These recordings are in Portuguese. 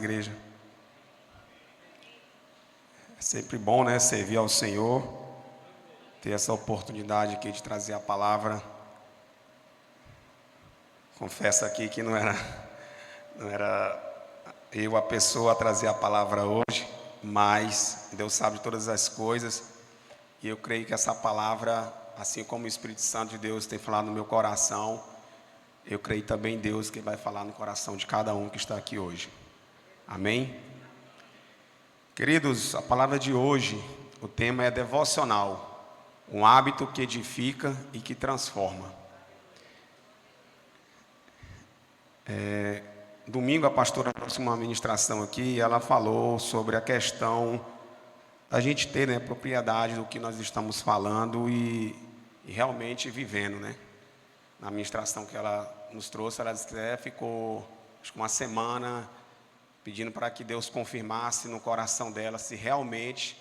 igreja. É sempre bom, né, servir ao Senhor, ter essa oportunidade aqui de trazer a palavra. Confesso aqui que não era eu a pessoa a trazer a palavra hoje, mas Deus sabe de todas as coisas, e eu creio que essa palavra, assim como o Espírito Santo de Deus tem falado no meu coração, eu creio também em Deus que vai falar no coração de cada um que está aqui hoje. Amém? Queridos, a palavra de hoje, o tema é devocional, um hábito que edifica e que transforma. Domingo a pastora trouxe uma ministração aqui e ela falou sobre a questão da gente ter, né, propriedade do que nós estamos falando e realmente vivendo, né? Na ministração que ela nos trouxe, ela disse que ficou acho que uma semana pedindo para que Deus confirmasse no coração dela se realmente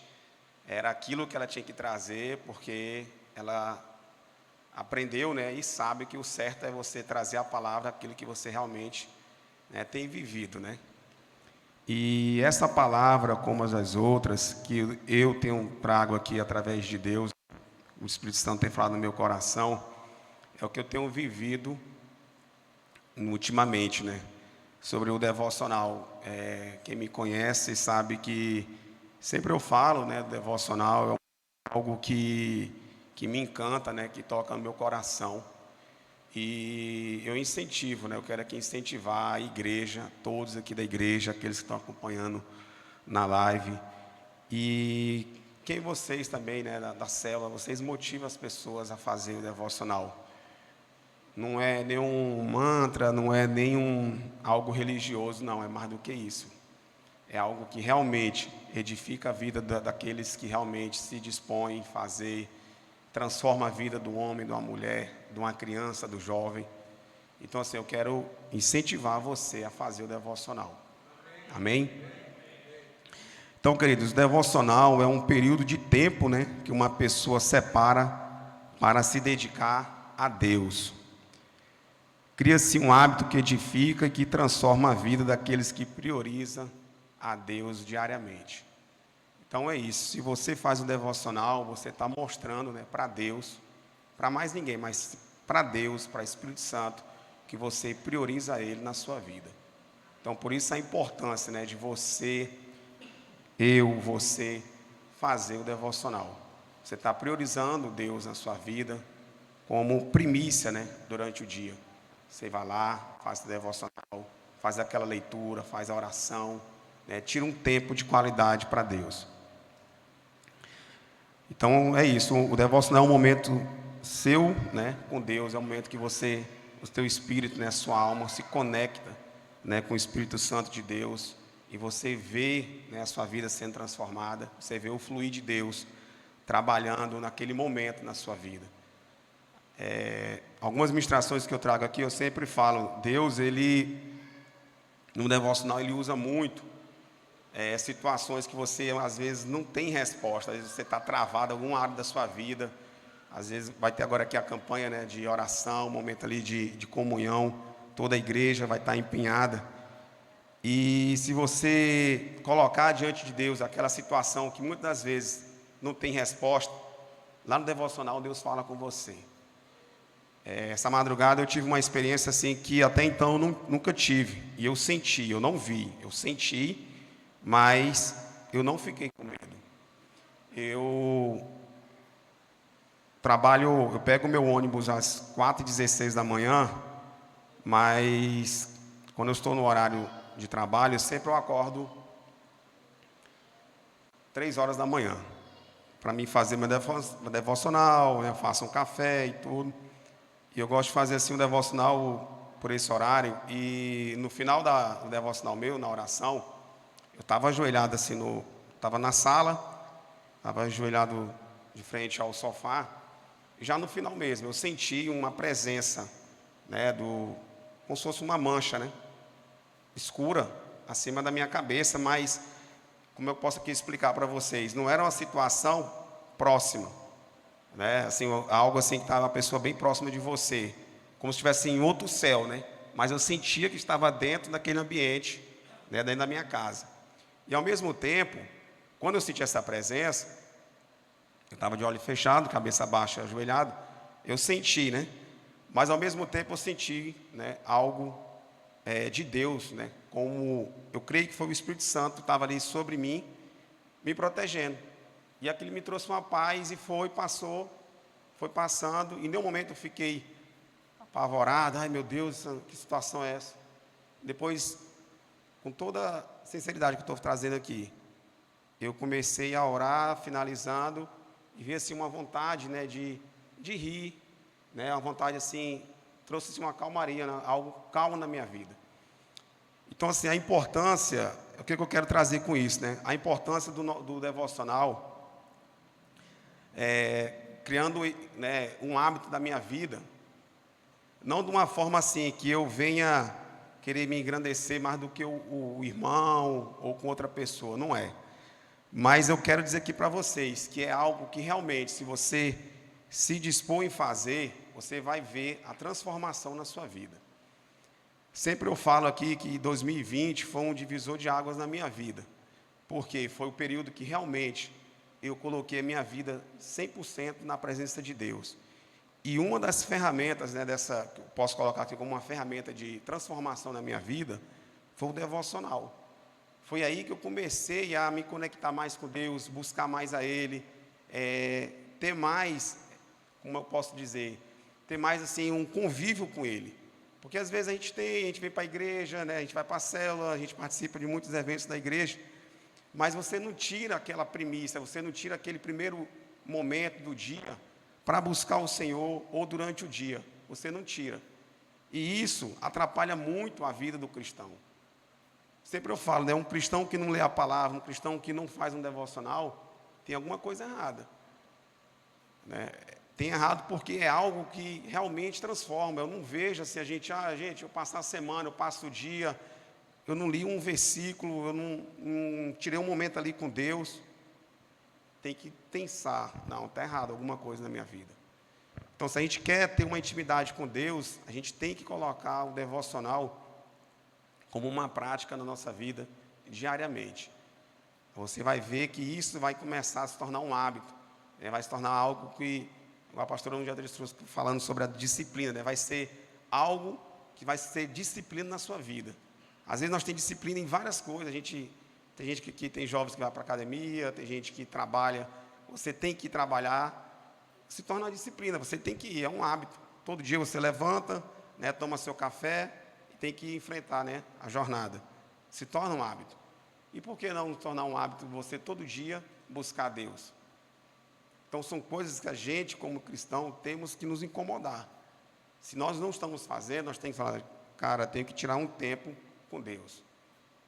era aquilo que ela tinha que trazer, porque ela aprendeu, né, e sabe que o certo é você trazer a palavra, aquilo que você realmente, né, tem vivido, né? E essa palavra, como as outras, que eu trago aqui através de Deus, o Espírito Santo tem falado no meu coração, é o que eu tenho vivido ultimamente, né? Sobre o devocional. Quem me conhece sabe que sempre eu falo, né? O devocional é algo que me encanta, né? Que toca no meu coração. E eu incentivo, né? Eu quero aqui incentivar a igreja, todos aqui da igreja, aqueles que estão acompanhando na live. E quem vocês também, né? Da célula, vocês motivam as pessoas a fazer o devocional. Não é nenhum mantra, não é nenhum algo religioso, não, é mais do que isso. É algo que realmente edifica a vida daqueles que realmente se dispõem a fazer, transforma a vida do homem, de uma mulher, de uma criança, do jovem. Então, assim, eu quero incentivar você a fazer o devocional. Amém? Então, queridos, o devocional é um período de tempo, né, que uma pessoa separa para se dedicar a Deus. Cria-se um hábito que edifica e que transforma a vida daqueles que priorizam a Deus diariamente. Então é isso, se você faz o devocional, você está mostrando, né, para Deus, para mais ninguém, mas para Deus, para o Espírito Santo, que você prioriza Ele na sua vida. Então por isso a importância, né, de você fazer o devocional. Você está priorizando Deus na sua vida como primícia, né, durante o dia. Você vai lá, faz o devocional, faz aquela leitura, faz a oração, né? Tira um tempo de qualidade para Deus. Então é isso, o devocional é um momento seu, né, com Deus, é um momento que você, o teu espírito, né, a sua alma se conecta, né, com o Espírito Santo de Deus e você vê, né, a sua vida sendo transformada, você vê o fluir de Deus trabalhando naquele momento na sua vida. Algumas ministrações que eu trago aqui, eu sempre falo, Deus, Ele, no devocional, Ele usa muito situações que você, às vezes, não tem resposta, às vezes você está travado em alguma área da sua vida, às vezes vai ter agora aqui a campanha, né, de oração, um momento ali de comunhão, toda a igreja vai estar empenhada, e se você colocar diante de Deus aquela situação que muitas das vezes não tem resposta, lá no devocional Deus fala com você. Essa madrugada eu tive uma experiência assim que até então eu nunca tive. E eu senti, eu não vi, eu senti, mas eu não fiquei com medo. Eu pego meu ônibus às 4h16 da manhã, mas quando eu estou no horário de trabalho, sempre eu acordo 3 horas da manhã, para mim fazer meu devocional, eu faço um café e tudo. E eu gosto de fazer assim um devocional por esse horário. E no final do devocional meu, na oração, eu estava ajoelhado assim, estava na sala, estava ajoelhado de frente ao sofá. E já no final mesmo, eu senti uma presença, né, como se fosse uma mancha, né, escura, acima da minha cabeça, mas, como eu posso aqui explicar para vocês, não era uma situação próxima, né? Assim, algo assim que estava uma pessoa bem próxima de você, como se estivesse em outro céu, né? Mas eu sentia que estava dentro daquele ambiente, né, dentro da minha casa. E ao mesmo tempo, quando eu senti essa presença, eu estava de olho fechado, cabeça baixa, ajoelhado, eu senti, né? Mas ao mesmo tempo eu senti, né, algo de Deus, né? Como eu creio que foi o Espírito Santo que estava ali sobre mim, me protegendo. E aquilo me trouxe uma paz e passou, foi passando, e em nenhum momento eu fiquei apavorado, ai meu Deus, que situação é essa? Depois, com toda a sinceridade que eu estou trazendo aqui, eu comecei a orar, finalizando, e vi assim uma vontade, né, de rir, né, uma vontade assim, trouxe assim, uma calmaria, né, algo calmo na minha vida. Então assim, a importância, o que eu quero trazer com isso, né? A importância do devocional, criando, né, um hábito da minha vida, não de uma forma assim, que eu venha querer me engrandecer mais do que o irmão ou com outra pessoa, não é. Mas eu quero dizer aqui para vocês que é algo que realmente, se você se dispor em fazer, você vai ver a transformação na sua vida. Sempre eu falo aqui que 2020 foi um divisor de águas na minha vida, porque foi o período que realmente eu coloquei a minha vida 100% na presença de Deus. E uma das ferramentas, né, que eu posso colocar aqui como uma ferramenta de transformação na minha vida, foi o devocional. Foi aí que eu comecei a me conectar mais com Deus, buscar mais a Ele, ter mais, como eu posso dizer, ter mais assim um convívio com Ele. Porque às vezes a gente vem para a igreja, né, a gente vai para a célula, a gente participa de muitos eventos da igreja, mas você não tira aquela primícia, você não tira aquele primeiro momento do dia para buscar o Senhor, ou durante o dia, você não tira. E isso atrapalha muito a vida do cristão. Sempre eu falo, né, um cristão que não lê a palavra, um cristão que não faz um devocional, tem alguma coisa errada, né? Tem errado porque é algo que realmente transforma. Eu não vejo assim, eu passo a semana, eu passo o dia, eu não li um versículo, eu não tirei um momento ali com Deus. Tem que pensar, não, está errado alguma coisa na minha vida. Então, se a gente quer ter uma intimidade com Deus, a gente tem que colocar o devocional como uma prática na nossa vida diariamente. Você vai ver que isso vai começar a se tornar um hábito, né? Vai se tornar algo que, a pastora um dia trouxe falando sobre a disciplina, né? Vai ser algo que vai ser disciplina na sua vida. Às vezes nós temos disciplina em várias coisas, tem gente que tem jovens que vai para a academia, tem gente que trabalha, você tem que trabalhar, se torna uma disciplina, você tem que ir, é um hábito. Todo dia você levanta, né, toma seu café e tem que enfrentar, né, a jornada. Se torna um hábito. E por que não tornar um hábito você todo dia buscar Deus? Então são coisas que a gente, como cristão, temos que nos incomodar. Se nós não estamos fazendo, nós temos que falar, cara, tenho que tirar um tempo com Deus.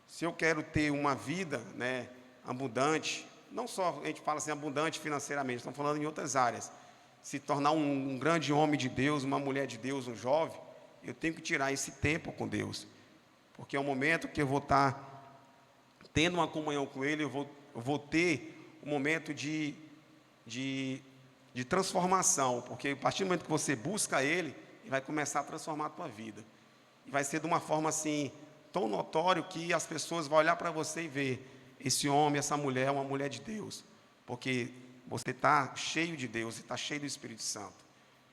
Se eu quero ter uma vida, né, abundante, não só a gente fala assim abundante financeiramente, estamos falando em outras áreas. Se tornar um grande homem de Deus, uma mulher de Deus, um jovem, eu tenho que tirar esse tempo com Deus. Porque é o momento que eu vou estar tendo uma comunhão com Ele, eu vou ter um momento de transformação. Porque a partir do momento que você busca Ele, Ele vai começar a transformar a tua vida. E vai ser de uma forma assim, tão notório que as pessoas vão olhar para você e ver, esse homem, essa mulher é uma mulher de Deus. Porque você está cheio de Deus, você está cheio do Espírito Santo.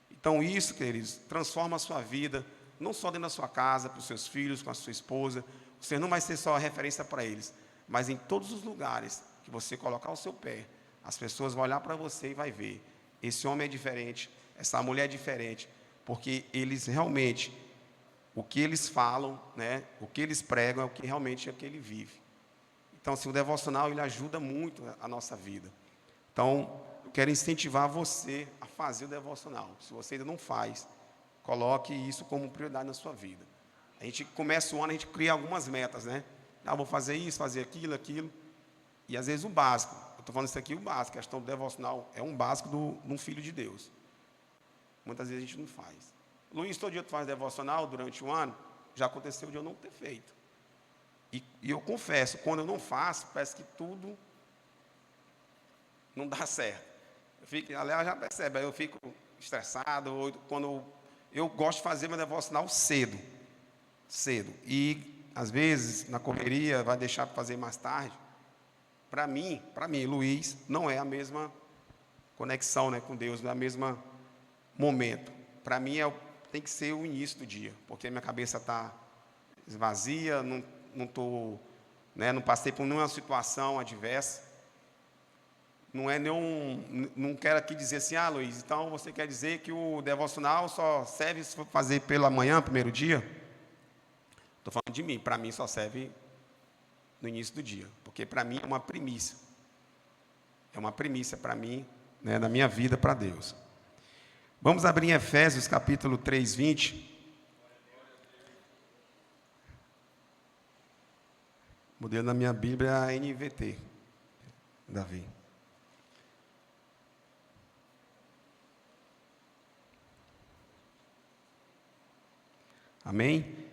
Então isso, queridos, transforma a sua vida, não só dentro da sua casa, para os seus filhos, com a sua esposa. Você não vai ser só a referência para eles, mas em todos os lugares que você colocar o seu pé, as pessoas vão olhar para você e vai ver, esse homem é diferente, essa mulher é diferente, porque eles realmente, o que eles falam, né, o que eles pregam é o que realmente é o que ele vive. Então, assim, o devocional ele ajuda muito a nossa vida. Então, eu quero incentivar você a fazer o devocional. Se você ainda não faz, coloque isso como prioridade na sua vida. A gente começa o ano, a gente cria algumas metas, né? Vou fazer isso, fazer aquilo. E às vezes o básico, eu estou falando isso aqui, o básico, a questão do devocional é um básico de um filho de Deus. Muitas vezes a gente não faz. Luiz, todo dia tu faz devocional durante o ano, já aconteceu de eu não ter feito. E eu confesso, quando eu não faço, parece que tudo não dá certo. A Léa já percebe, aí eu fico estressado, ou quando eu gosto de fazer meu devocional cedo. E às vezes, na correria, vai deixar para fazer mais tarde. Para mim, Luiz, não é a mesma conexão, né, com Deus, não é o mesmo momento. Para mim, tem que ser o início do dia, porque a minha cabeça está vazia, não passei por nenhuma situação adversa. Não quero aqui dizer assim, Luiz, então você quer dizer que o devocional só serve se for fazer pela manhã, primeiro dia? Estou falando de mim, para mim só serve no início do dia, porque para mim é uma primícia. É uma primícia para mim, né, na minha vida para Deus. Vamos abrir em Efésios capítulo 3, 20. Modelo na minha Bíblia é a NVT, Davi. Amém?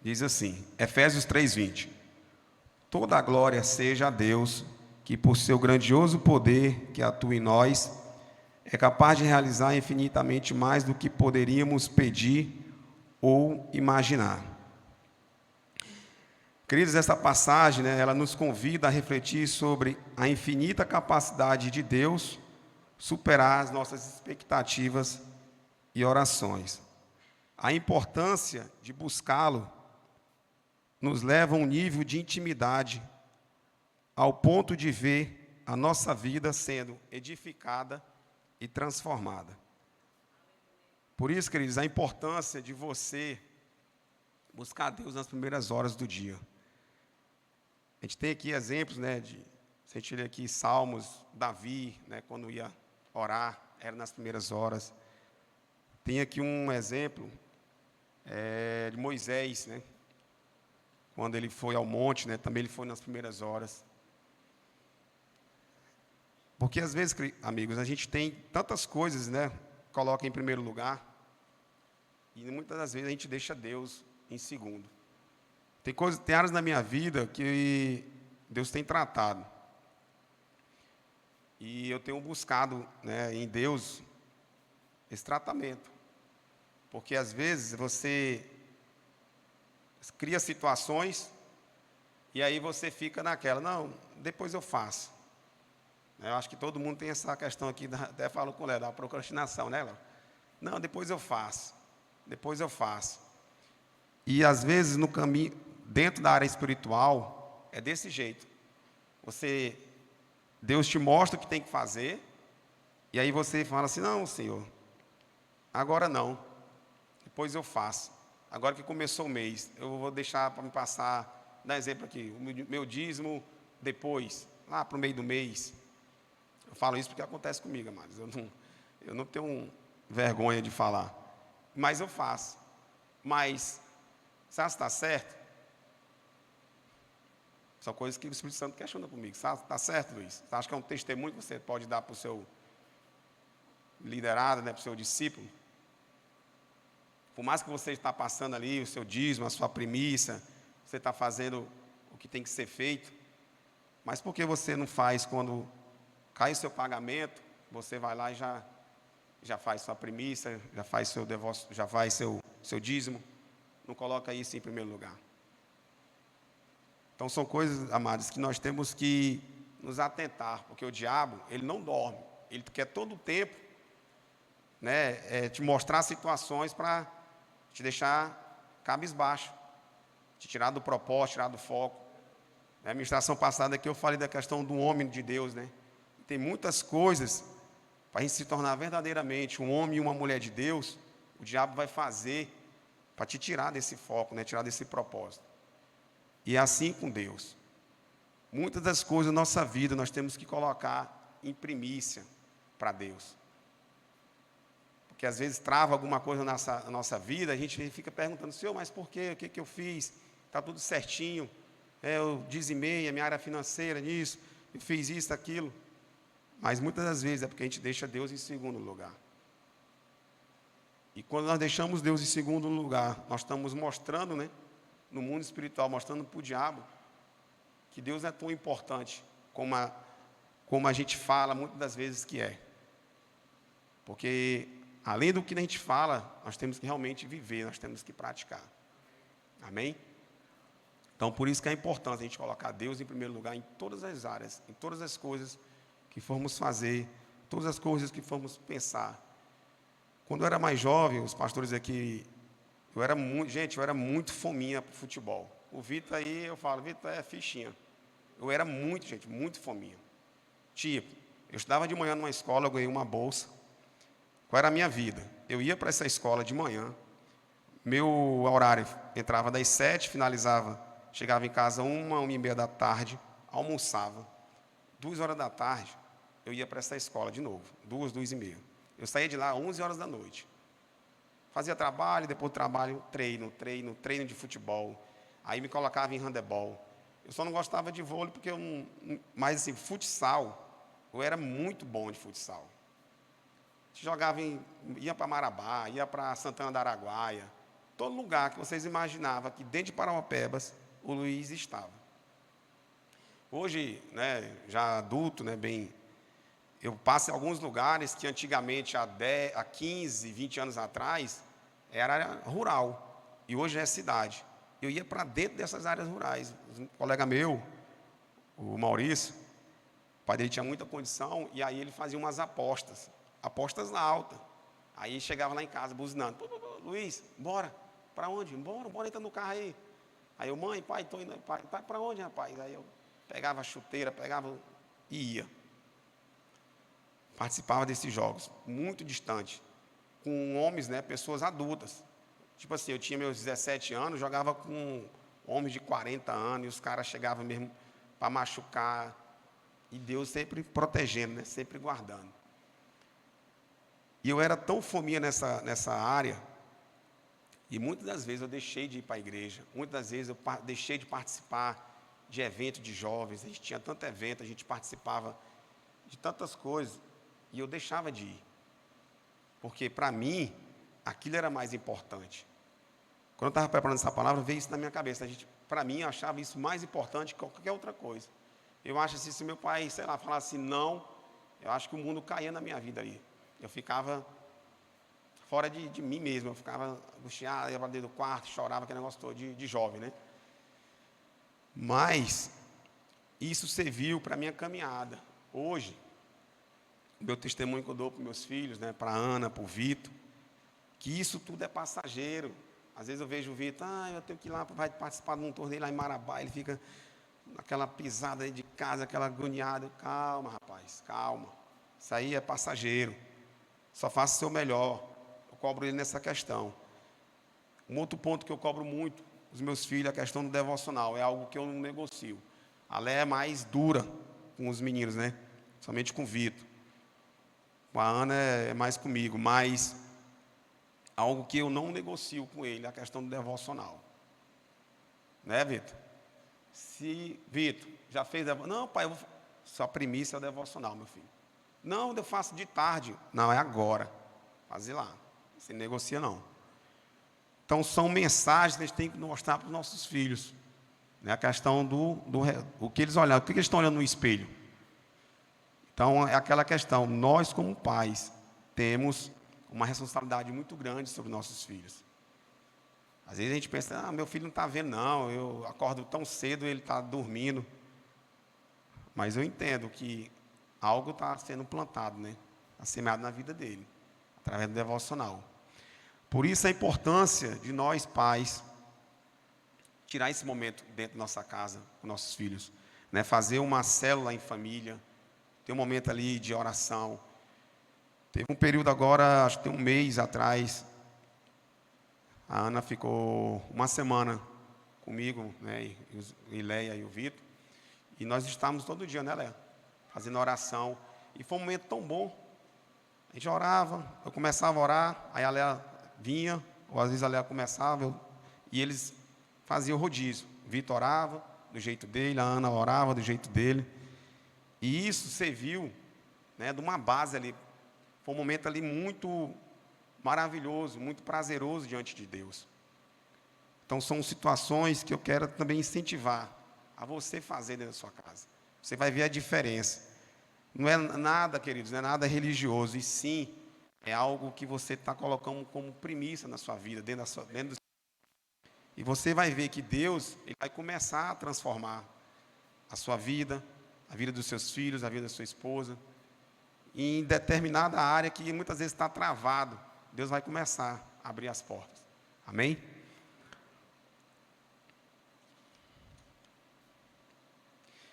Diz assim, Efésios 3, 20. Toda a glória seja a Deus, que por seu grandioso poder que atua em nós, é capaz de realizar infinitamente mais do que poderíamos pedir ou imaginar. Queridos, essa passagem, né, ela nos convida a refletir sobre a infinita capacidade de Deus superar as nossas expectativas e orações. A importância de buscá-lo nos leva a um nível de intimidade, ao ponto de ver a nossa vida sendo edificada e transformada. Por isso, queridos, a importância de você buscar Deus nas primeiras horas do dia. A gente tem aqui exemplos, né, se a gente ler aqui Salmos, Davi, né, quando ia orar, era nas primeiras horas. Tem aqui um exemplo de Moisés, né, quando ele foi ao monte, né, também ele foi nas primeiras horas. Porque às vezes, amigos, a gente tem tantas coisas, né, coloca em primeiro lugar, e muitas das vezes a gente deixa Deus em segundo. Tem áreas na minha vida que Deus tem tratado. E eu tenho buscado, né, em Deus esse tratamento. Porque às vezes você cria situações e aí você fica naquela, não, depois eu faço. Eu acho que todo mundo tem essa questão aqui, até falo com o Léo, da procrastinação, né, Léo? Não, depois eu faço. E às vezes no caminho, dentro da área espiritual, é desse jeito. Deus te mostra o que tem que fazer, e aí você fala assim, não, Senhor, agora não, depois eu faço. Agora que começou o mês, eu vou deixar para me passar, dar exemplo aqui, o meu dízimo depois, lá para o meio do mês. Eu falo isso porque acontece comigo, amados. Eu não tenho vergonha de falar, mas eu faço. Mas, sabe se está certo? São coisas que o Espírito Santo questiona comigo. Está certo, Luiz? Você acha que é um testemunho que você pode dar para o seu liderado, né, para o seu discípulo? Por mais que você está passando ali o seu dízimo, a sua primícia, você está fazendo o que tem que ser feito, mas por que você não faz quando cai o seu pagamento, você vai lá e já faz sua primícia, já faz seu devoção, já faz seu dízimo, não coloca isso em primeiro lugar. Então são coisas, amados, que nós temos que nos atentar, porque o diabo, ele não dorme, ele quer todo o tempo, né, te mostrar situações para te deixar cabisbaixo, te tirar do propósito, tirar do foco. Na ministração passada aqui eu falei da questão do homem de Deus, né? Tem muitas coisas para a gente se tornar verdadeiramente um homem e uma mulher de Deus, o diabo vai fazer para te tirar desse foco, né? Tirar desse propósito. E é assim com Deus. Muitas das coisas da nossa vida nós temos que colocar em primícia para Deus. Porque às vezes trava alguma coisa na nossa vida, a gente fica perguntando, Senhor, mas por quê? O que eu fiz? Está tudo certinho. Eu dizimei a minha área financeira nisso, eu fiz isso, aquilo. Mas muitas das vezes é porque a gente deixa Deus em segundo lugar. E quando nós deixamos Deus em segundo lugar, nós estamos mostrando, né, no mundo espiritual, mostrando para o diabo que Deus não é tão importante como a gente fala muitas das vezes que é. Porque, além do que a gente fala, nós temos que realmente viver, nós temos que praticar. Amém? Então, por isso que é importante a gente colocar Deus em primeiro lugar em todas as áreas, em todas as coisas que formos fazer, todas as coisas que formos pensar. Quando eu era mais jovem, os pastores aqui, eu era muito fominha para futebol. O Vitor aí, eu falo, Vitor é fichinha. Eu era muito fominha. Tipo, eu estudava de manhã numa escola, eu ganhei uma bolsa. Qual era a minha vida? Eu ia para essa escola de manhã, meu horário entrava das 7, finalizava, chegava em casa 1h da tarde, almoçava. 2 horas da tarde, eu ia para essa escola de novo, 2h30. Eu saía de lá às 11 horas da noite. Fazia trabalho, depois do trabalho, treino de futebol. Aí me colocava em handebol. Eu só não gostava de vôlei porque mas assim, futsal, eu era muito bom de futsal. Ia para Marabá, ia para Santana da Araguaia, todo lugar que vocês imaginavam que dentro de Parauapebas o Luiz estava. Hoje, né, já adulto, né, eu passo em alguns lugares que antigamente, há 15, 20 anos atrás, era área rural, e hoje é cidade. Eu ia para dentro dessas áreas rurais. Um colega meu, o Maurício, o pai dele tinha muita condição, e aí ele fazia umas apostas na alta. Aí chegava lá em casa, buzinando, Luiz, bora, para onde? Bora entrar no carro aí. Aí eu, mãe, pai, estou indo, pai, para onde, rapaz? Aí eu pegava a chuteira, e ia. Participava desses jogos, muito distante, com homens, né, pessoas adultas. Tipo assim, eu tinha meus 17 anos, jogava com homens de 40 anos, e os caras chegavam mesmo para machucar, e Deus sempre protegendo, né, sempre guardando. E eu era tão fominha nessa área, e muitas das vezes eu deixei de ir para a igreja, muitas das vezes eu deixei de participar de eventos de jovens, a gente tinha tanto evento, a gente participava de tantas coisas, e eu deixava de ir. Porque, para mim, aquilo era mais importante. Quando eu estava preparando essa palavra, veio isso na minha cabeça. Para mim, eu achava isso mais importante que qualquer outra coisa. Eu acho assim, se meu pai, sei lá, falasse não, eu acho que o mundo caía na minha vida ali. Eu ficava fora de mim mesmo, eu ficava angustiado, ia para dentro do quarto, chorava, aquele negócio todo de jovem, né? Mas isso serviu para a minha caminhada. Hoje, o meu testemunho que eu dou para meus filhos, né, para a Ana, para o Vitor, que isso tudo é passageiro. Às vezes eu vejo o Vitor, eu tenho que ir lá, vai participar de um torneio lá em Marabá, ele fica naquela pisada aí de casa, aquela agoniada. Calma, rapaz, calma. Isso aí é passageiro. Só faça o seu melhor. Eu cobro ele nessa questão. Um outro ponto que eu cobro muito, os meus filhos, a questão do devocional, é algo que eu não negocio. A Lé é mais dura com os meninos, né? Somente com o Vitor. Com a Ana é mais comigo, mas algo que eu não negocio com ele, a questão do devocional. Né, Vitor? Vitor, já fez devocional? Não, pai, sua primícia é o devocional, meu filho. Não, eu faço de tarde. Não, é agora. Fazer lá. Você não negocia, não. Então, são mensagens que a gente tem que mostrar para os nossos filhos. Né? A questão o que eles olham, o que eles estão olhando no espelho. Então, é aquela questão, nós como pais, temos uma responsabilidade muito grande sobre nossos filhos. Às vezes a gente pensa, meu filho não está vendo não, eu acordo tão cedo, ele está dormindo. Mas eu entendo que algo está sendo plantado, né? Está semeado na vida dele, através do devocional. Por isso a importância de nós, pais, tirar esse momento dentro da nossa casa, com nossos filhos. Né? Fazer uma célula em família, ter um momento ali de oração. Teve um período agora, acho que tem um mês atrás, a Ana ficou uma semana comigo, né, e Leia e o Vitor, e nós estávamos todo dia, né, Leia? Fazendo oração, e foi um momento tão bom. A gente orava, eu começava a orar, aí a Leia vinha, ou às vezes a Leia começava, e eles faziam o rodízio. O Vitor orava do jeito dele, a Ana orava do jeito dele, e isso serviu, né, de uma base ali. Foi um momento ali muito maravilhoso, muito prazeroso diante de Deus. Então, são situações que eu quero também incentivar a você fazer dentro da sua casa. Você vai ver a diferença. Não é nada, queridos, não é nada religioso, e sim, é algo que você está colocando como premissa na sua vida, E você vai ver que Deus ele vai começar a transformar a sua vida, a vida dos seus filhos, a vida da sua esposa. E em determinada área que muitas vezes está travado, Deus vai começar a abrir as portas. Amém?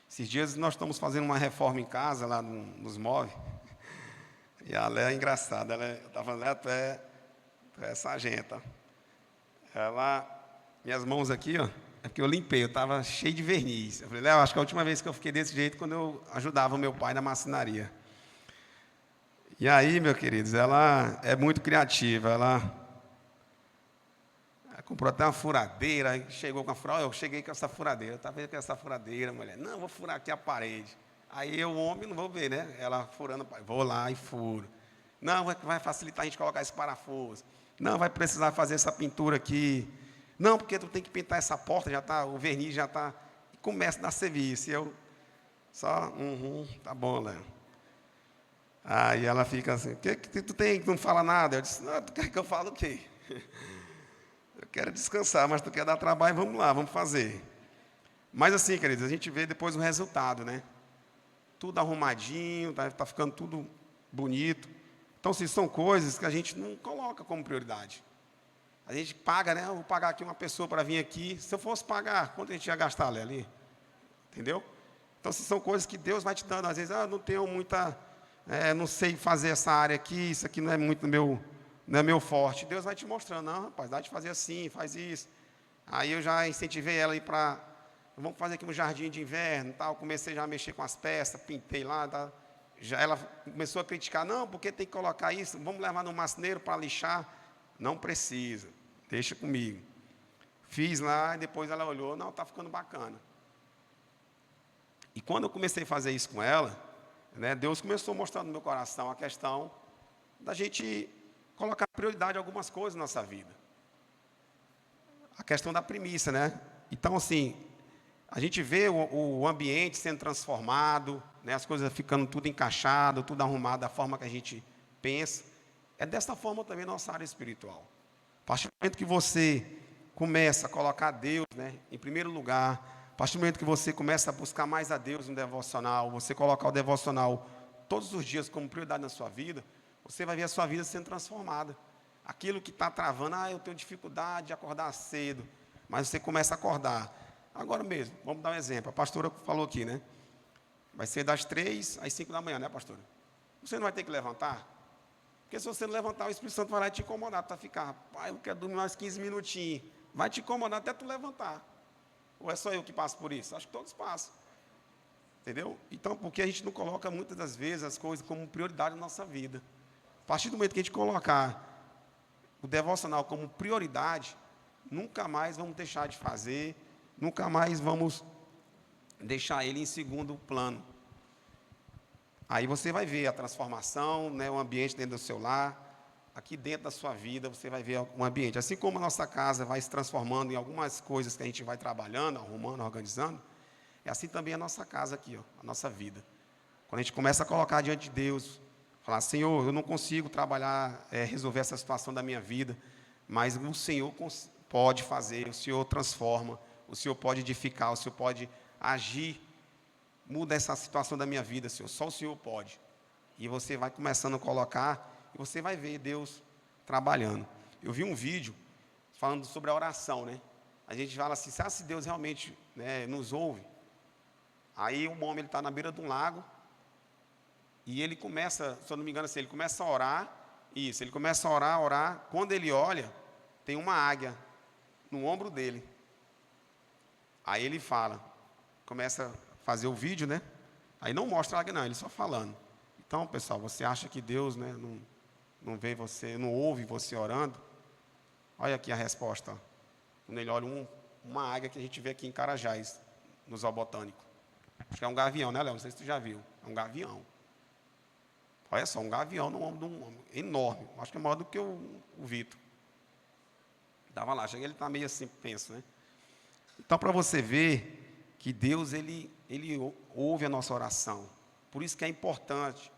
Esses dias nós estamos fazendo uma reforma em casa, lá nos móveis. E a Léa é engraçada. Eu estava falando, Léa, tu é sargenta. Minhas mãos aqui, ó, é porque eu limpei, eu estava cheio de verniz. Eu falei, Léo, acho que a última vez que eu fiquei desse jeito, quando eu ajudava o meu pai na marcenaria. E aí, meus queridos, ela é muito criativa, ela comprou até uma furadeira, aí chegou com a furadeira, eu cheguei com essa furadeira, eu estava vendo com essa furadeira, mulher, não, vou furar aqui a parede. Aí eu, homem, não vou ver, né? Ela furando, vou lá e furo. Não, vai facilitar a gente colocar esse parafuso. Não, vai precisar fazer essa pintura aqui. Não, porque tu tem que pintar essa porta, já tá, o verniz já está. E começa a dar serviço. E eu só, tá bom, Léo. Aí ela fica assim, o que tu tem que não fala nada? Eu disse, não, tu quer que eu fale o quê? Eu quero descansar, mas tu quer dar trabalho, vamos lá, vamos fazer. Mas assim, queridos, a gente vê depois o resultado, né? Tudo arrumadinho, tá ficando tudo bonito. Então, se são coisas que a gente não coloca como prioridade. A gente paga, né? Eu vou pagar aqui uma pessoa para vir aqui. Se eu fosse pagar, quanto a gente ia gastar ali? Entendeu? Então, se são coisas que Deus vai te dando, às vezes, não tenho muita, não sei fazer essa área aqui, isso aqui não é muito não é meu forte. Deus vai te mostrando, não, rapaz, dá de fazer assim, faz isso. Aí eu já incentivei ela a ir para, vamos fazer aqui um jardim de inverno, tal. Comecei já a mexer com as peças, pintei lá, tá? Já ela começou a criticar, não, porque tem que colocar isso, vamos levar no marceneiro para lixar. Não precisa, deixa comigo. Fiz lá e depois ela olhou, não, está ficando bacana. E quando eu comecei a fazer isso com ela, né, Deus começou a mostrar no meu coração a questão da gente colocar prioridade em algumas coisas na nossa vida. A questão da premissa, né? Então, assim, a gente vê o ambiente sendo transformado, né, as coisas ficando tudo encaixado, tudo arrumado da forma que a gente pensa. É dessa forma também a nossa área espiritual. A partir do momento que você começa a colocar Deus, né, em primeiro lugar, a partir do momento que você começa a buscar mais a Deus no devocional, você colocar o devocional todos os dias como prioridade na sua vida, você vai ver a sua vida sendo transformada. Aquilo que está travando, eu tenho dificuldade de acordar cedo, mas você começa a acordar. Agora mesmo, vamos dar um exemplo. A pastora falou aqui, né? Vai ser das 3 às 5 da manhã, né, pastora? Você não vai ter que levantar? Porque se você não levantar, o Espírito Santo vai lá te incomodar, tu vai ficar, pai, eu quero dormir mais 15 minutinhos. Vai te incomodar até tu levantar. Ou é só eu que passo por isso? Acho que todos passam. Entendeu? Então, porque a gente não coloca muitas das vezes as coisas como prioridade na nossa vida. A partir do momento que a gente colocar o devocional como prioridade, nunca mais vamos deixar de fazer, nunca mais vamos deixar ele em segundo plano. Aí você vai ver a transformação, né, o ambiente dentro do seu lar, aqui dentro da sua vida, você vai ver um ambiente. Assim como a nossa casa vai se transformando em algumas coisas que a gente vai trabalhando, arrumando, organizando, é assim também a nossa casa aqui, ó, a nossa vida. Quando a gente começa a colocar diante de Deus, falar, Senhor, eu não consigo trabalhar, resolver essa situação da minha vida, mas o Senhor pode fazer, o Senhor transforma, o Senhor pode edificar, o Senhor pode agir. Muda essa situação da minha vida, Senhor. Só o Senhor pode. E você vai começando a colocar, e você vai ver Deus trabalhando. Eu vi um vídeo falando sobre a oração, né? A gente fala assim, se Deus realmente, né, nos ouve. Aí um homem está na beira de um lago, e ele começa, se eu não me engano, assim, ele começa a orar, ele começa a orar. Quando ele olha, tem uma águia no ombro dele. Aí ele fala, começa fazer o vídeo, né? Aí não mostra a águia, não, ele só falando. Então, pessoal, você acha que Deus, né, não vê você, não ouve você orando? Olha aqui a resposta. Ó. Quando ele olha uma águia que a gente vê aqui em Carajás, no zoobotânico. Acho que é um gavião, né, Léo? Não sei se tu já viu. É um gavião. Olha só, um gavião no ombro de um homem, enorme. Acho que é maior do que o Vitor. Estava lá, cheguei, ele está meio assim, penso, né? Então, para você ver que Deus, ele ouve a nossa oração. Por isso que é importante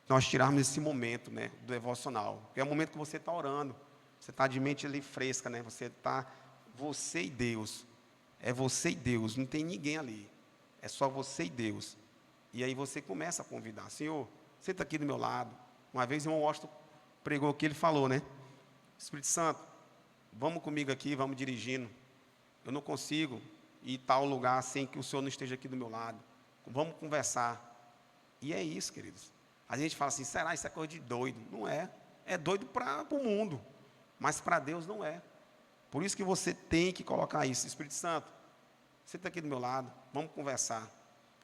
nós tirarmos esse momento, né, do devocional. Porque é o momento que você está orando. Você está de mente ali fresca, né? Você está você e Deus. É você e Deus, não tem ninguém ali. É só você e Deus. E aí você começa a convidar. Senhor, senta aqui do meu lado. Uma vez o irmão Washington pregou aqui, ele falou, né? Espírito Santo, vamos comigo aqui, vamos dirigindo. Eu não consigo ir em tal lugar sem que o Senhor não esteja aqui do meu lado. Vamos conversar. E é isso, queridos. A gente fala assim, será isso é coisa de doido? Não é. É doido para o mundo, mas para Deus não é. Por isso que você tem que colocar isso. Espírito Santo, senta aqui do meu lado, vamos conversar.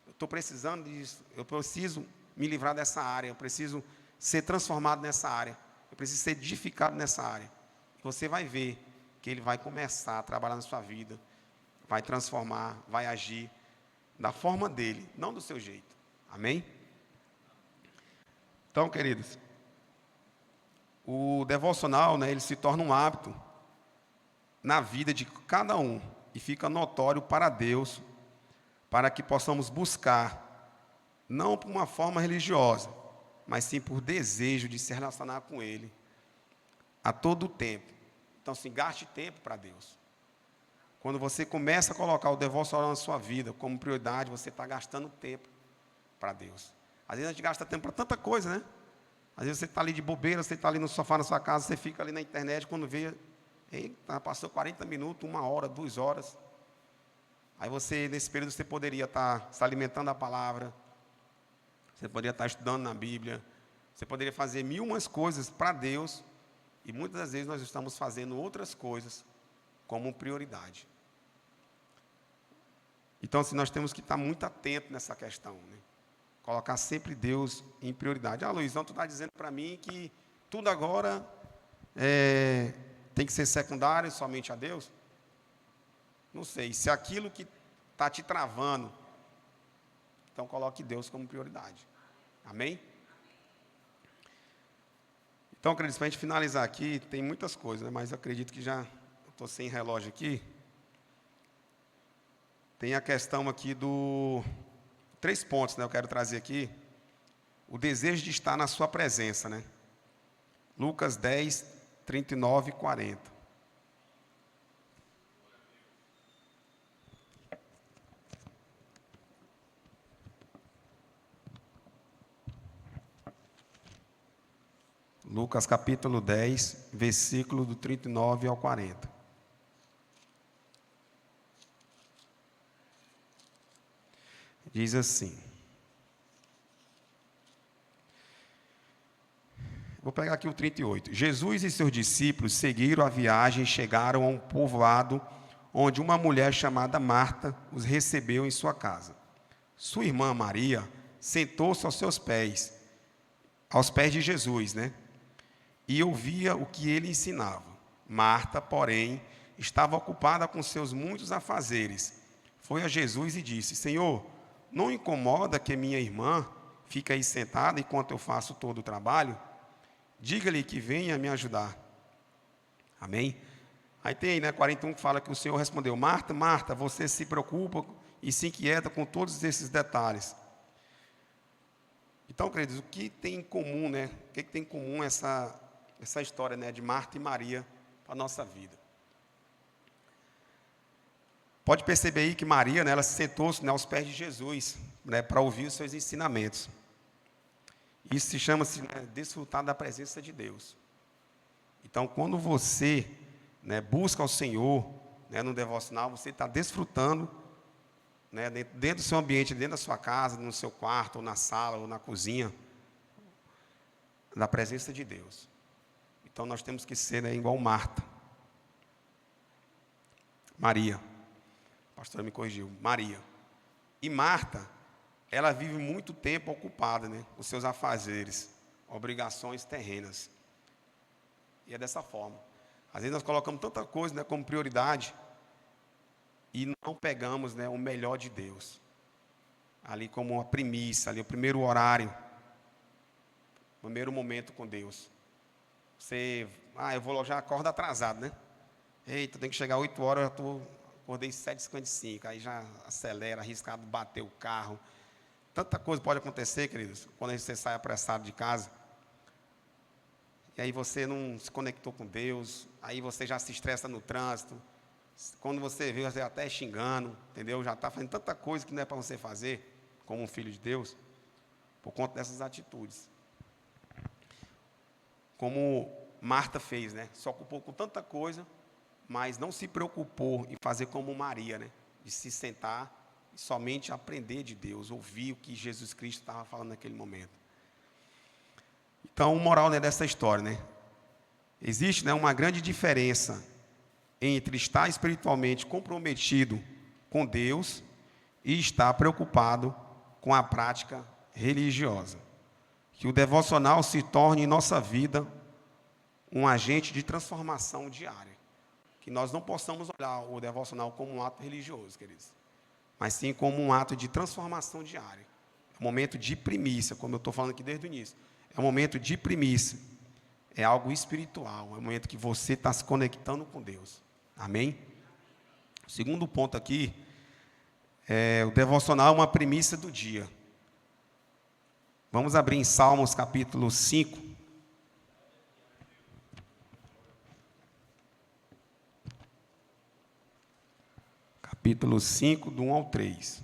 Eu estou precisando disso, eu preciso me livrar dessa área, eu preciso ser transformado nessa área, eu preciso ser edificado nessa área. Você vai ver que Ele vai começar a trabalhar na sua vida, vai transformar, vai agir da forma dEle, não do seu jeito. Amém? Então, queridos, o devocional, né, ele se torna um hábito na vida de cada um e fica notório para Deus, para que possamos buscar, não por uma forma religiosa, mas sim por desejo de se relacionar com Ele a todo o tempo. Então, assim, gaste tempo para Deus. Quando você começa a colocar o devocional na sua vida como prioridade, você está gastando tempo para Deus. Às vezes a gente gasta tempo para tanta coisa, né? Às vezes você está ali de bobeira, você está ali no sofá na sua casa, você fica ali na internet, quando vê, eita, passou 40 minutos, 1 hora, 2 horas. Aí você, nesse período, você poderia estar se alimentando da palavra, você poderia estar estudando na Bíblia, você poderia fazer 1001 coisas para Deus, e muitas das vezes nós estamos fazendo outras coisas como prioridade. Então, assim, nós temos que estar muito atentos nessa questão, né? Colocar sempre Deus em prioridade. Ah, Luizão, tu está dizendo para mim que tudo agora tem que ser secundário somente a Deus? Não sei, se aquilo que está te travando, então coloque Deus como prioridade. Amém? Então, queridos, para a gente finalizar aqui, tem muitas coisas, né, mas eu acredito que já estou sem relógio aqui. Tem a questão aqui 3 pontos, né, eu quero trazer aqui. O desejo de estar na sua presença, né? Lucas 10, 39 e 40. Lucas capítulo 10, versículo do 39 ao 40. Diz assim. Vou pegar aqui o 38. Jesus e seus discípulos seguiram a viagem e chegaram a um povoado onde uma mulher chamada Marta os recebeu em sua casa. Sua irmã Maria sentou-se aos pés de Jesus, né? E ouvia o que ele ensinava. Marta, porém, estava ocupada com seus muitos afazeres. Foi a Jesus e disse: Senhor, não incomoda que minha irmã fique aí sentada enquanto eu faço todo o trabalho? Diga-lhe que venha me ajudar. Amém? Aí tem, né, 41 que fala que o Senhor respondeu: Marta, Marta, você se preocupa e se inquieta com todos esses detalhes. Então, queridos, o que tem em comum, né? O que tem em comum essa história, né, de Marta e Maria para a nossa vida? Pode perceber aí que Maria, né, ela se sentou-se, né, aos pés de Jesus, né, para ouvir os seus ensinamentos. Isso se chama-se, né, desfrutar da presença de Deus. Então, quando você, né, busca o Senhor, né, no devocional, você está desfrutando, né, dentro do seu ambiente, dentro da sua casa, no seu quarto, ou na sala, ou na cozinha, da presença de Deus. Então, nós temos que ser, né, igual Marta. Maria. A pastora me corrigiu. Maria. E Marta, ela vive muito tempo ocupada, né, com seus afazeres, obrigações terrenas. E é dessa forma. Às vezes nós colocamos tanta coisa, né, como prioridade e não pegamos, né, o melhor de Deus. Ali como uma primícia, ali o primeiro horário, o primeiro momento com Deus. Eu vou já acordo atrasado, né? Eita, tem que chegar 8 horas, acordei 7h55, aí já acelera, arriscado bater o carro. Tanta coisa pode acontecer, queridos, quando você sai apressado de casa. E aí você não se conectou com Deus, aí você já se estressa no trânsito, Quando você vê, você até xingando, entendeu? Já está fazendo tanta coisa que não é para você fazer, como um filho de Deus, por conta dessas atitudes. Como Marta fez, né? Se ocupou com tanta coisa, mas não se preocupou em fazer como Maria, né? De se sentar e somente aprender de Deus, ouvir o que Jesus Cristo estava falando naquele momento. Então, o moral, né, dessa história, né? Existe, né, uma grande diferença entre estar espiritualmente comprometido com Deus e estar preocupado com a prática religiosa. Que o devocional se torne em nossa vida um agente de transformação diária. Que nós não possamos olhar o devocional como um ato religioso, queridos, mas sim como um ato de transformação diária. É um momento de primícia, como eu estou falando aqui desde o início. É um momento de primícia. É algo espiritual, é um momento que você está se conectando com Deus. Amém? O segundo ponto aqui, o devocional é uma primícia do dia. Vamos abrir em Salmos capítulo 5. Capítulo 5, do 1 ao 3.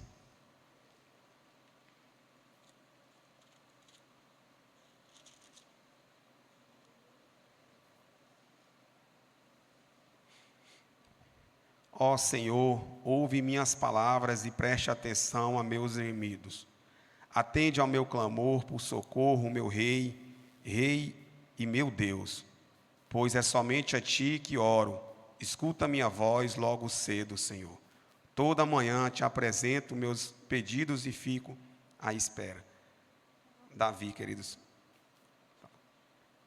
Ó Senhor, ouve minhas palavras e preste atenção a meus gemidos. Atende ao meu clamor por socorro, meu Rei, Rei e meu Deus, pois é somente a Ti que oro. Escuta minha voz logo cedo, Senhor. Toda manhã te apresento meus pedidos e fico à espera. Davi, queridos.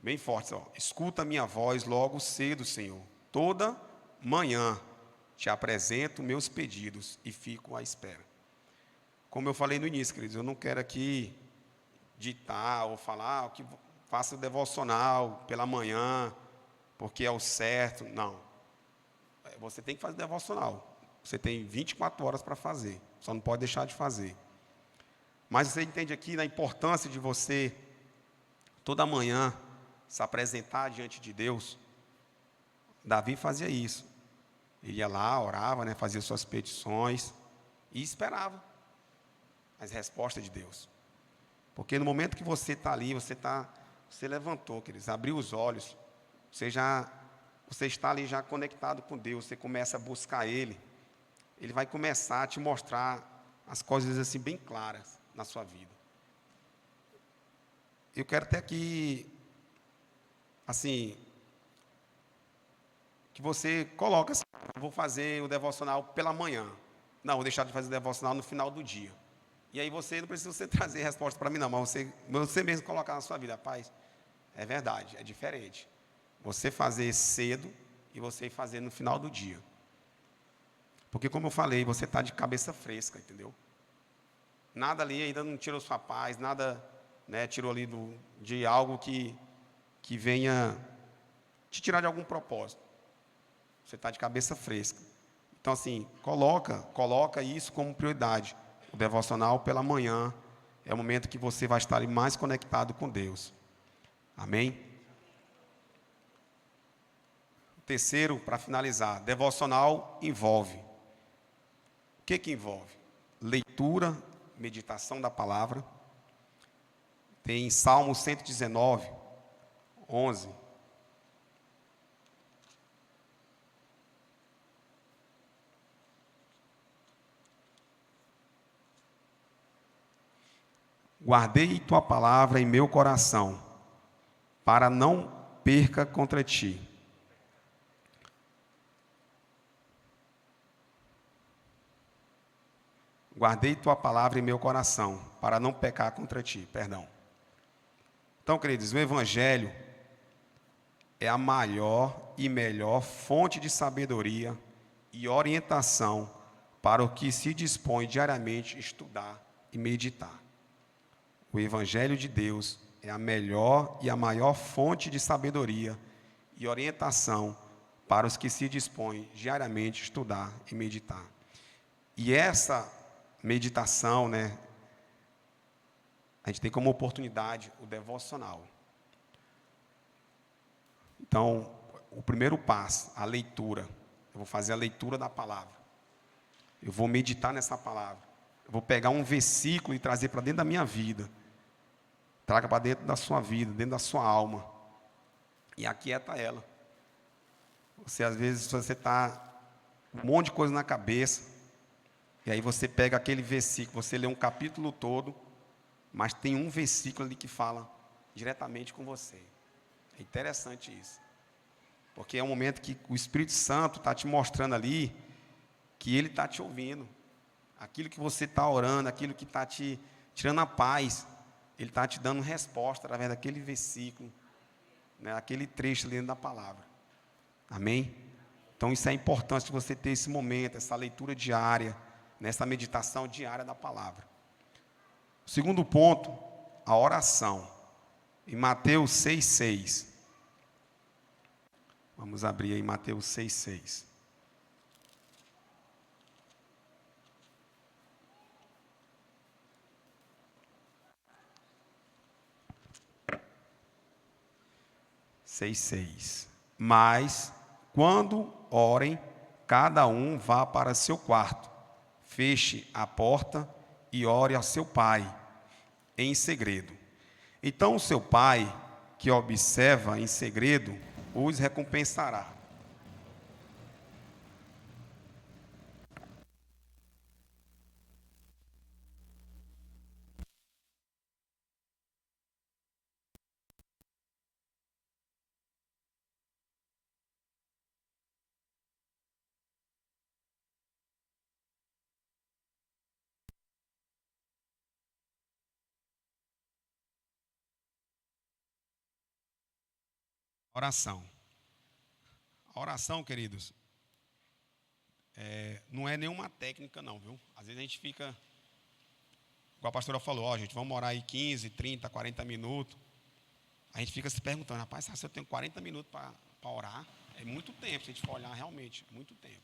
Bem forte, ó. Escuta minha voz logo cedo, Senhor. Toda manhã te apresento meus pedidos e fico à espera. Como eu falei no início, queridos, eu não quero aqui ditar ou falar que faça o devocional pela manhã, porque é o certo. Não. Você tem que fazer devocional. Você tem 24 horas para fazer. Só não pode deixar de fazer. Mas você entende aqui na importância de você, toda manhã, se apresentar diante de Deus. Davi fazia isso. Ele ia lá, orava, né, fazia suas petições e esperava as respostas de Deus. Porque no momento que você está ali, você levantou, queridos, abriu os olhos, você está ali já conectado com Deus, você começa a buscar Ele vai começar a te mostrar as coisas assim bem claras na sua vida. Eu quero até que, assim, que você coloque assim, vou fazer o devocional pela manhã. Não, vou deixar de fazer o devocional no final do dia. E aí você não precisa você trazer resposta para mim não, mas você mesmo colocar na sua vida, rapaz, é verdade, é diferente. Você fazer cedo e você fazer no final do dia. Porque como eu falei, você está de cabeça fresca, entendeu? Nada ali ainda não tirou sua paz, nada, né, tirou ali de algo que venha te tirar de algum propósito. Você está de cabeça fresca. Então, assim, coloca isso como prioridade. O devocional pela manhã é o momento que você vai estar ali mais conectado com Deus. Amém? O terceiro, para finalizar, devocional envolve. O que envolve? Leitura, meditação da palavra. Tem Salmo 119, 11. Guardei tua palavra em meu coração, para não perca contra ti. Guardei tua palavra em meu coração, para não pecar contra ti, perdão. Então, queridos, o Evangelho é a maior e melhor fonte de sabedoria e orientação para o que se dispõe diariamente a estudar e meditar. O Evangelho de Deus é a melhor e a maior fonte de sabedoria e orientação para os que se dispõem diariamente a estudar e meditar. E essa meditação, né, a gente tem como oportunidade o devocional. Então, o primeiro passo, a leitura. Eu vou fazer a leitura da palavra. Eu vou meditar nessa palavra. Eu vou pegar um versículo e trazer para dentro da minha vida. Traga para dentro da sua vida, dentro da sua alma. E aquieta ela. Você, às vezes, você está com um monte de coisa na cabeça. E aí você pega aquele versículo, você lê um capítulo todo, mas tem um versículo ali que fala diretamente com você. É interessante isso. Porque é um momento que o Espírito Santo está te mostrando ali que Ele está te ouvindo. Aquilo que você está orando, aquilo que está te tirando a paz, Ele está te dando resposta através daquele versículo, né, aquele trecho dentro da palavra. Amém? Então isso é importante você ter esse momento, essa leitura diária, nessa meditação diária da palavra. O segundo ponto, a oração. Em Mateus 6,6. Vamos abrir aí Mateus 6,6. Mas, quando orem, cada um vá para seu quarto, feche a porta e ore ao seu pai, em segredo. Então o seu pai, que observa em segredo, os recompensará. Oração. A oração, queridos, não é nenhuma técnica não, viu? Às vezes a gente fica, igual a pastora falou, ó, gente, vamos orar aí 15, 30, 40 minutos. A gente fica se perguntando, rapaz, se eu tenho 40 minutos para orar, é muito tempo, se a gente for olhar realmente, muito tempo.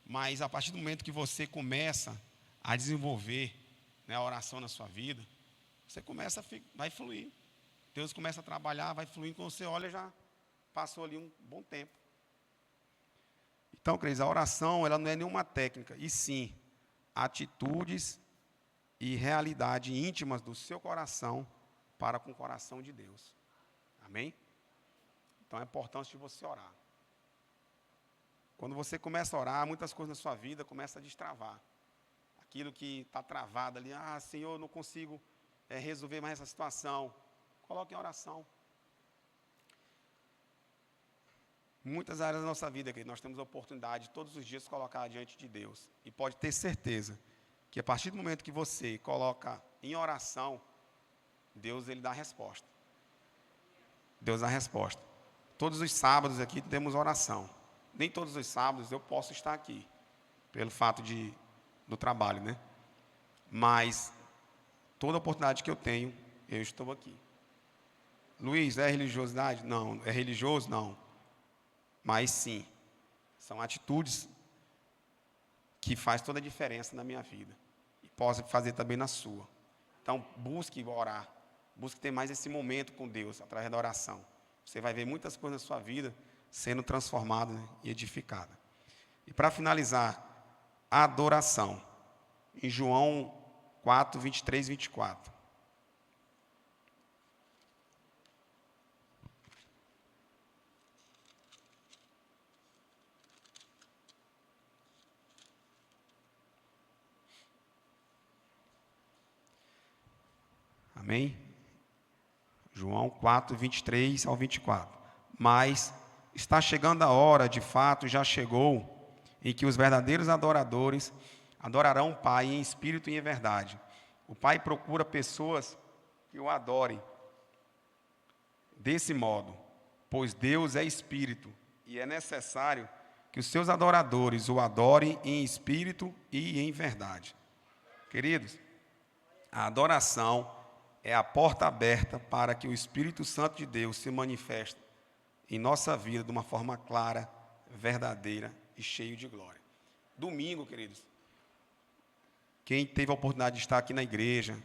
Mas a partir do momento que você começa a desenvolver, né, a oração na sua vida, você começa vai fluir. Deus começa a trabalhar, vai fluindo, quando você olha, já passou ali um bom tempo. Então, queridos, a oração, ela não é nenhuma técnica, e sim, atitudes e realidade íntimas do seu coração para com o coração de Deus. Amém? Então, é importante de você orar. Quando você começa a orar, muitas coisas na sua vida começam a destravar. Aquilo que está travado ali, Senhor, eu não consigo resolver mais essa situação. Coloque em oração. Muitas áreas da nossa vida, querido, nós temos a oportunidade de todos os dias colocar diante de Deus. E pode ter certeza que a partir do momento que você coloca em oração, Deus, Ele dá a resposta. Deus dá a resposta. Todos os sábados aqui temos oração. Nem todos os sábados eu posso estar aqui, pelo fato do trabalho, né? Mas toda oportunidade que eu tenho, eu estou aqui. Luiz, é religiosidade? Não. É religioso? Não. Mas sim, são atitudes que fazem toda a diferença na minha vida. E posso fazer também na sua. Então, busque orar. Busque ter mais esse momento com Deus, através da oração. Você vai ver muitas coisas na sua vida sendo transformadas, né, e edificadas. E para finalizar, a adoração. Em João 4, 23 e 24. Amém? João 4, 23 ao 24. Mas está chegando a hora, de fato já chegou, em que os verdadeiros adoradores adorarão o Pai em espírito e em verdade. O Pai procura pessoas que o adorem desse modo, pois Deus é espírito e é necessário que os seus adoradores o adorem em espírito e em verdade. Queridos, a adoração é a porta aberta para que o Espírito Santo de Deus se manifeste em nossa vida de uma forma clara, verdadeira e cheia de glória. Domingo, queridos, quem teve a oportunidade de estar aqui na igreja,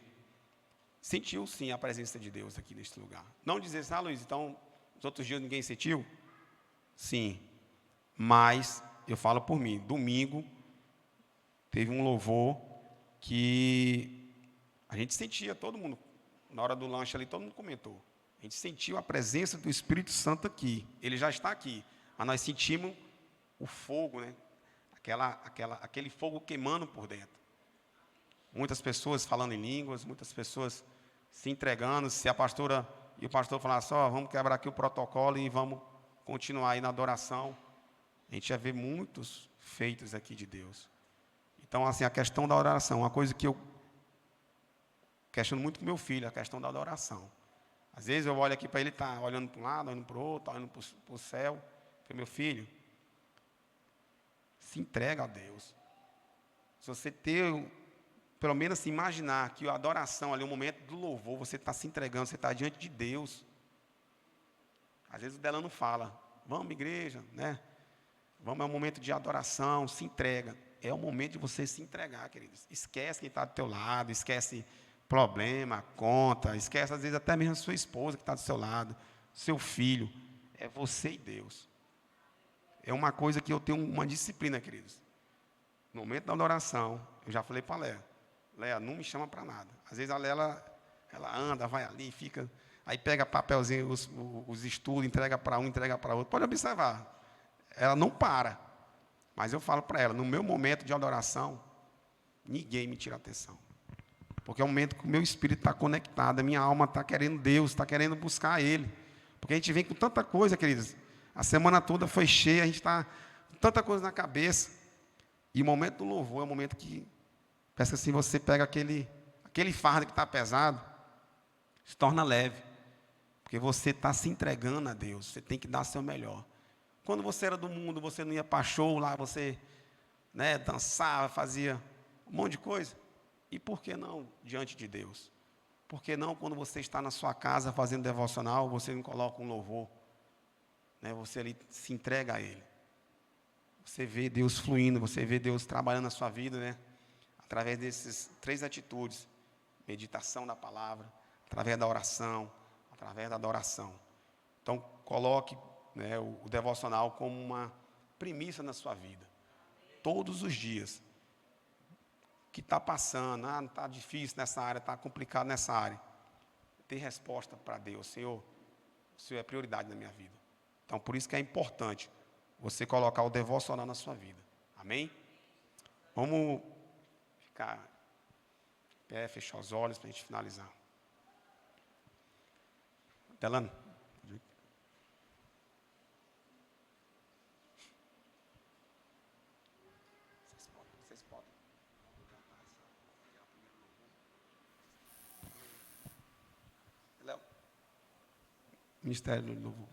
sentiu sim a presença de Deus aqui neste lugar. Não dizer assim, Luiz, então, os outros dias ninguém sentiu? Sim, Mas eu falo por mim, domingo teve um louvor que a gente sentia, todo mundo, na hora do lanche ali, todo mundo comentou. A gente sentiu a presença do Espírito Santo aqui. Ele já está aqui, mas nós sentimos o fogo, né? Aquele fogo queimando por dentro. Muitas pessoas falando em línguas, muitas pessoas se entregando. Se a pastora e o pastor falassem, vamos quebrar aqui o protocolo e vamos continuar aí na adoração, a gente ia ver muitos feitos aqui de Deus. Então, assim, a questão da oração, uma coisa que eu questiono muito com meu filho, a questão da adoração. Às vezes eu olho aqui para ele, está olhando para um lado, olhando para o outro, olhando para o céu. Eu falei, meu filho, se entrega a Deus. Se você pelo menos se imaginar que a adoração ali, o momento do louvor, você está se entregando, você está diante de Deus. Às vezes o Delano fala, vamos igreja, né? Vamos, é um momento de adoração, se entrega. É o momento de você se entregar, queridos. Esquece quem está do teu lado, esquece problema, conta, esquece às vezes até mesmo a sua esposa que está do seu lado, seu filho. É você e Deus. É uma coisa que eu tenho uma disciplina, queridos. No momento da adoração, eu já falei para a Léa, não me chama para nada. Às vezes a Léa, ela anda, vai ali, fica, aí pega papelzinho, os estudos, entrega para um, entrega para outro. Pode observar, ela não para. Mas eu falo para ela, no meu momento de adoração, ninguém me tira a atenção. Porque é um momento que o meu espírito está conectado, a minha alma está querendo Deus, está querendo buscar Ele. Porque a gente vem com tanta coisa, queridos. A semana toda foi cheia, a gente está com tanta coisa na cabeça. E o momento do louvor é o momento que, parece assim, você pega aquele fardo que está pesado, se torna leve. Porque você está se entregando a Deus, você tem que dar seu melhor. Quando você era do mundo, você não ia para show lá, você, né, dançava, fazia um monte de coisa. E por que não diante de Deus? Por que não quando você está na sua casa fazendo devocional, você não coloca um louvor? Né, você ali se entrega a Ele. Você vê Deus fluindo, você vê Deus trabalhando na sua vida, né? Através dessas 3 atitudes. Meditação da palavra, através da oração, através da adoração. Então, coloque, né, o devocional como uma premissa na sua vida. Todos os dias. Que está passando, não está difícil nessa área, está complicado nessa área. Ter resposta para Deus, Senhor, o Senhor é prioridade na minha vida. Então, por isso que é importante você colocar o devocional na sua vida. Amém? Vamos ficar em pé, fechar os olhos para a gente finalizar. Delano. Vocês podem. Léo. Ministério do Louvor.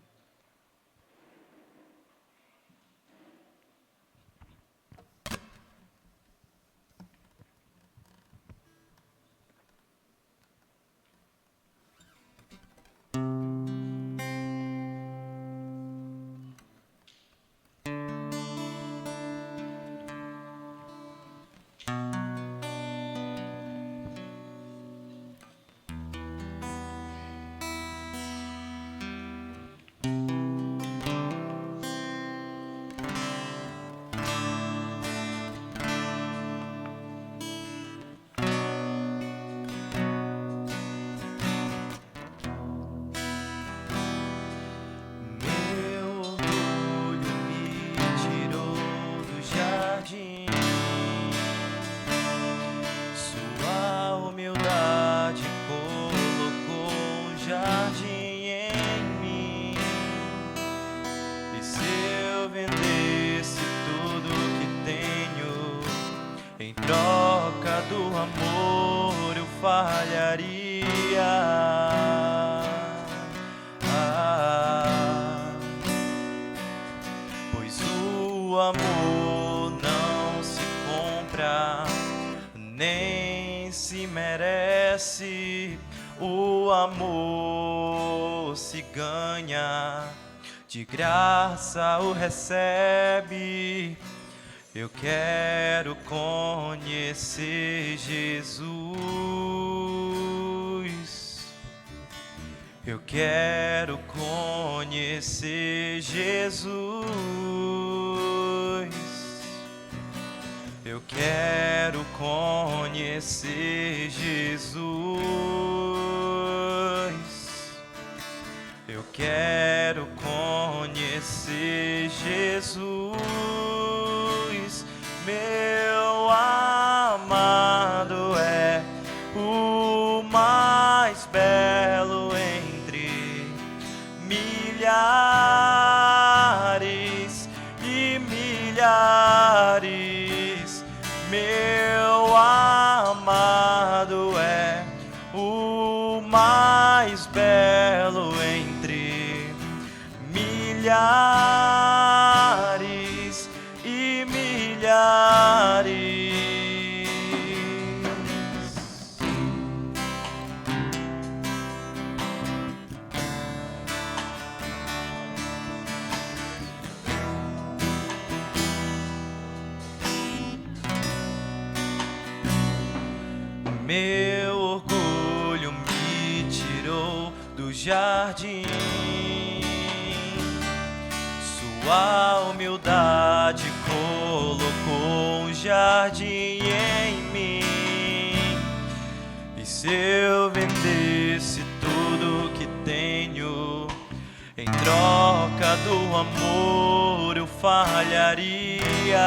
Pois o amor não se compra, nem se merece. O amor se ganha, de graça o recebe. Eu quero conhecer Jesus. Eu quero conhecer Jesus. quero conhecer Jesus. Eu quero conhecer Jesus, meu amado é o mais belo entre milhares e milhares. Meu amado é o mais belo entre milhares e milhares. Meu orgulho me tirou do jardim, sua humildade colocou um jardim em mim. E se eu vendesse tudo que tenho em troca do amor, eu falharia.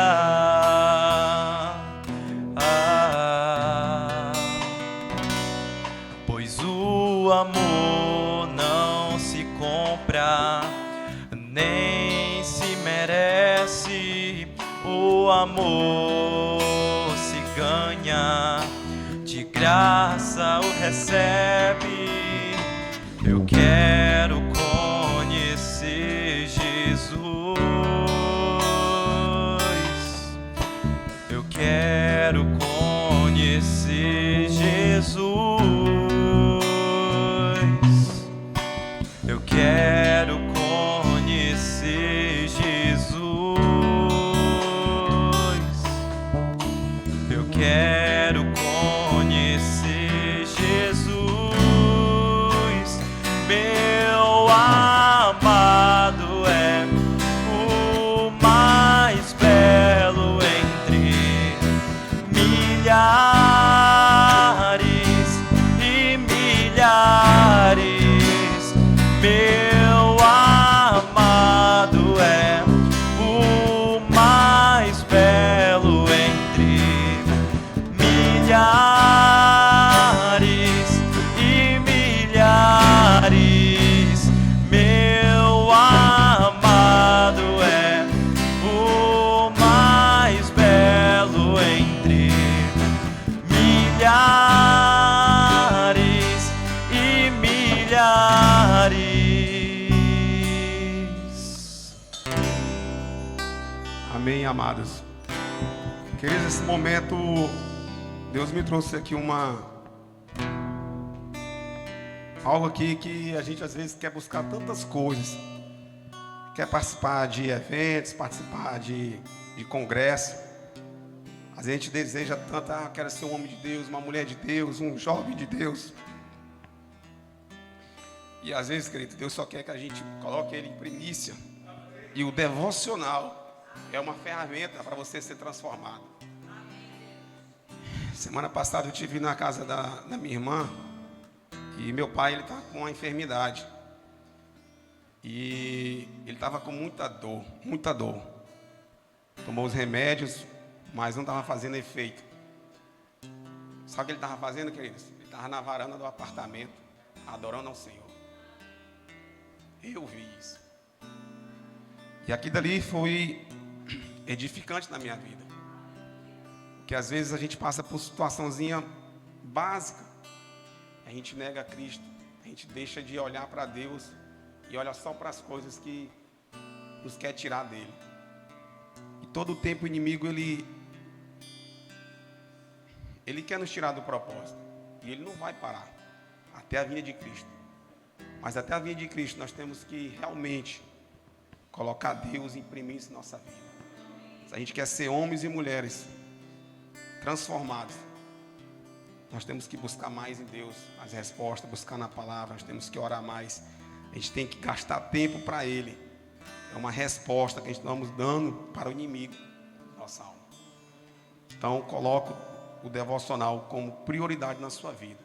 Pois o amor não se compra, nem se merece. O amor se ganha, de graça o recebe. Eu quero conhecer Jesus. Eu quero conhecer Jesus. Eu quero conhecer Jesus. Eu quero conhecer Jesus. Meu amado é o mais belo entre milhares e milhares. Meu amado é o mais belo entre milhares e milhares. Meu amado é o mais belo entre milhares e milhares. Amém, amados. Queridos, nesse momento, Deus me trouxe aqui algo aqui que a gente às vezes quer buscar tantas coisas. Quer participar de eventos, participar de congresso. A gente deseja tanto, quero ser um homem de Deus, uma mulher de Deus, um jovem de Deus. E às vezes, querido, Deus só quer que a gente coloque Ele em primícia. E o devocional é uma ferramenta para você ser transformado. Semana passada eu estive na casa da minha irmã. E meu pai, ele está com uma enfermidade. E ele estava com muita dor, muita dor. Tomou os remédios, mas não estava fazendo efeito. Sabe o que ele estava fazendo, queridos? Ele estava na varanda do apartamento, adorando ao Senhor. Eu vi isso. E aquilo dali foi edificante na minha vida. Porque às vezes a gente passa por situaçãozinha básica. A gente nega Cristo. A gente deixa de olhar para Deus e olha só para as coisas que nos quer tirar dele. E todo o tempo o inimigo, ele quer nos tirar do propósito. E ele não vai parar até a vinda de Cristo. Mas até a vinda de Cristo nós temos que realmente colocar Deus em primícia em nossa vida. Se a gente quer ser homens e mulheres transformados, nós temos que buscar mais em Deus as respostas, buscar na palavra, nós temos que orar mais. A gente tem que gastar tempo para Ele. É uma resposta que a gente estamos dando para o inimigo, nossa alma. Então, coloque o devocional como prioridade na sua vida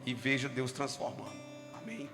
e veja Deus transformando. Amém?